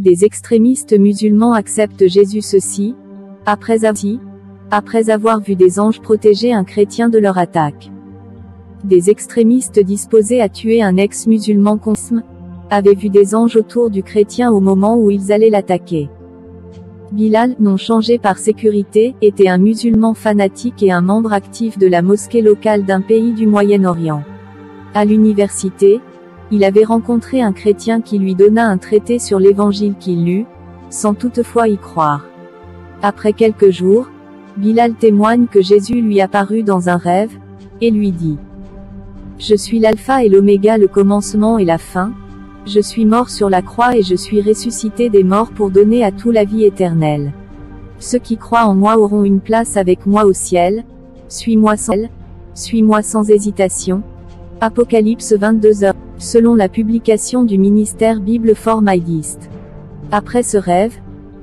Des extrémistes musulmans acceptent Jésus ceci, après avoir vu des anges protéger un chrétien de leur attaque. Des extrémistes disposés à tuer un ex-musulman avaient vu des anges autour du chrétien au moment où ils allaient l'attaquer. Bilal, non changé par sécurité, était un musulman fanatique et un membre actif de la mosquée locale d'un pays du Moyen-Orient. À l'université, il avait rencontré un chrétien qui lui donna un traité sur l'évangile qu'il lut, sans toutefois y croire. Après quelques jours, Bilal témoigne que Jésus lui apparut dans un rêve, et lui dit: « Je suis l'alpha et l'oméga, le commencement et la fin. Je suis mort sur la croix et je suis ressuscité des morts pour donner à tout la vie éternelle. Ceux qui croient en moi auront une place avec moi au ciel. Suis-moi sans hésitation. » Apocalypse 22h. Selon la publication du ministère Bible for Maïdiste. Après ce rêve,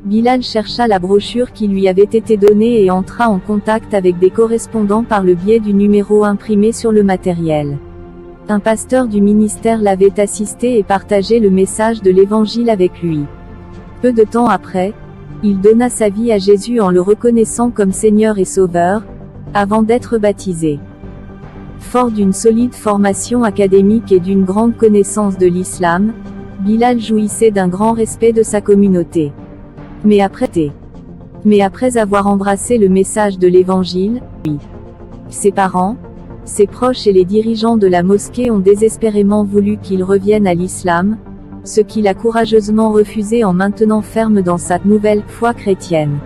Bilal chercha la brochure qui lui avait été donnée et entra en contact avec des correspondants par le biais du numéro imprimé sur le matériel. Un pasteur du ministère l'avait assisté et partagé le message de l'évangile avec lui. Peu de temps après, il donna sa vie à Jésus en le reconnaissant comme Seigneur et Sauveur, avant d'être baptisé. Fort d'une solide formation académique et d'une grande connaissance de l'islam, Bilal jouissait d'un grand respect de sa communauté. Mais après avoir embrassé le message de l'évangile, ses parents, ses proches et les dirigeants de la mosquée ont désespérément voulu qu'il revienne à l'islam, ce qu'il a courageusement refusé en maintenant ferme dans sa nouvelle foi chrétienne.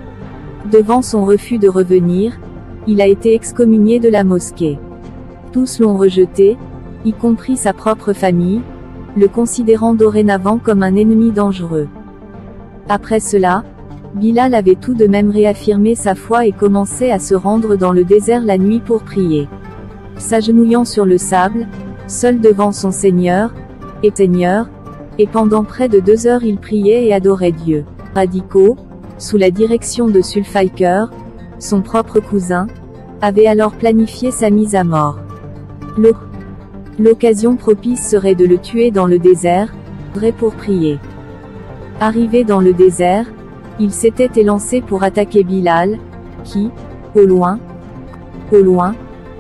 Devant son refus de revenir, il a été excommunié de la mosquée. Tous l'ont rejeté, y compris sa propre famille, le considérant dorénavant comme un ennemi dangereux. Après cela, Bilal avait tout de même réaffirmé sa foi et commençait à se rendre dans le désert la nuit pour prier. S'agenouillant sur le sable, seul devant son Seigneur, et pendant près de 2 heures il priait et adorait Dieu. Radicaux, sous la direction de Sulfyker, son propre cousin, avait alors planifié sa mise à mort. L'occasion propice serait de le tuer dans le désert, pour prier. Arrivé dans le désert, il s'était élancé pour attaquer Bilal, qui, au loin,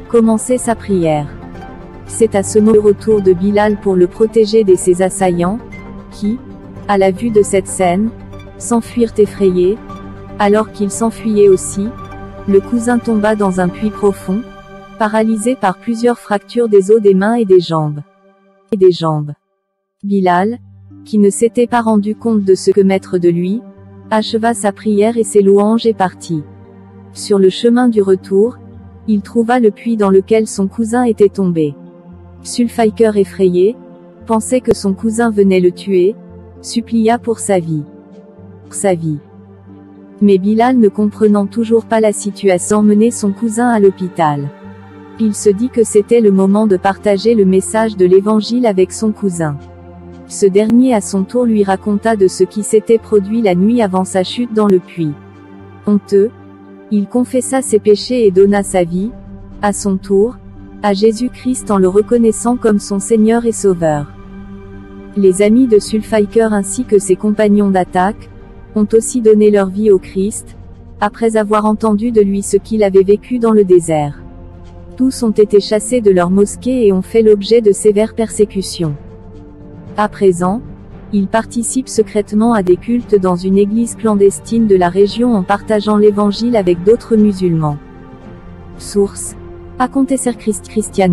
commençait sa prière. C'est à ce moment le retour de Bilal pour le protéger de ses assaillants, qui, à la vue de cette scène, s'enfuirent effrayés. Alors qu'il s'enfuyait aussi, le cousin tomba dans un puits profond, paralysé par plusieurs fractures des os des mains et des jambes. Bilal, qui ne s'était pas rendu compte de ce que mettre de lui, acheva sa prière et ses louanges et partit. Sur le chemin du retour, il trouva le puits dans lequel son cousin était tombé. Sulfyker, effrayé, pensait que son cousin venait le tuer, supplia pour sa vie. Mais Bilal, ne comprenant toujours pas la situation, emmenait son cousin à l'hôpital. Il se dit que c'était le moment de partager le message de l'évangile avec son cousin. Ce dernier à son tour lui raconta de ce qui s'était produit la nuit avant sa chute dans le puits. Honteux, il confessa ses péchés et donna sa vie, à son tour, à Jésus-Christ en le reconnaissant comme son Seigneur et Sauveur. Les amis de Sulfyker ainsi que ses compagnons d'attaque, ont aussi donné leur vie au Christ, après avoir entendu de lui ce qu'il avait vécu dans le désert. Tous ont été chassés de leur mosquée et ont fait l'objet de sévères persécutions. À présent, ils participent secrètement à des cultes dans une église clandestine de la région en partageant l'évangile avec d'autres musulmans. Source: Acontecer Christian.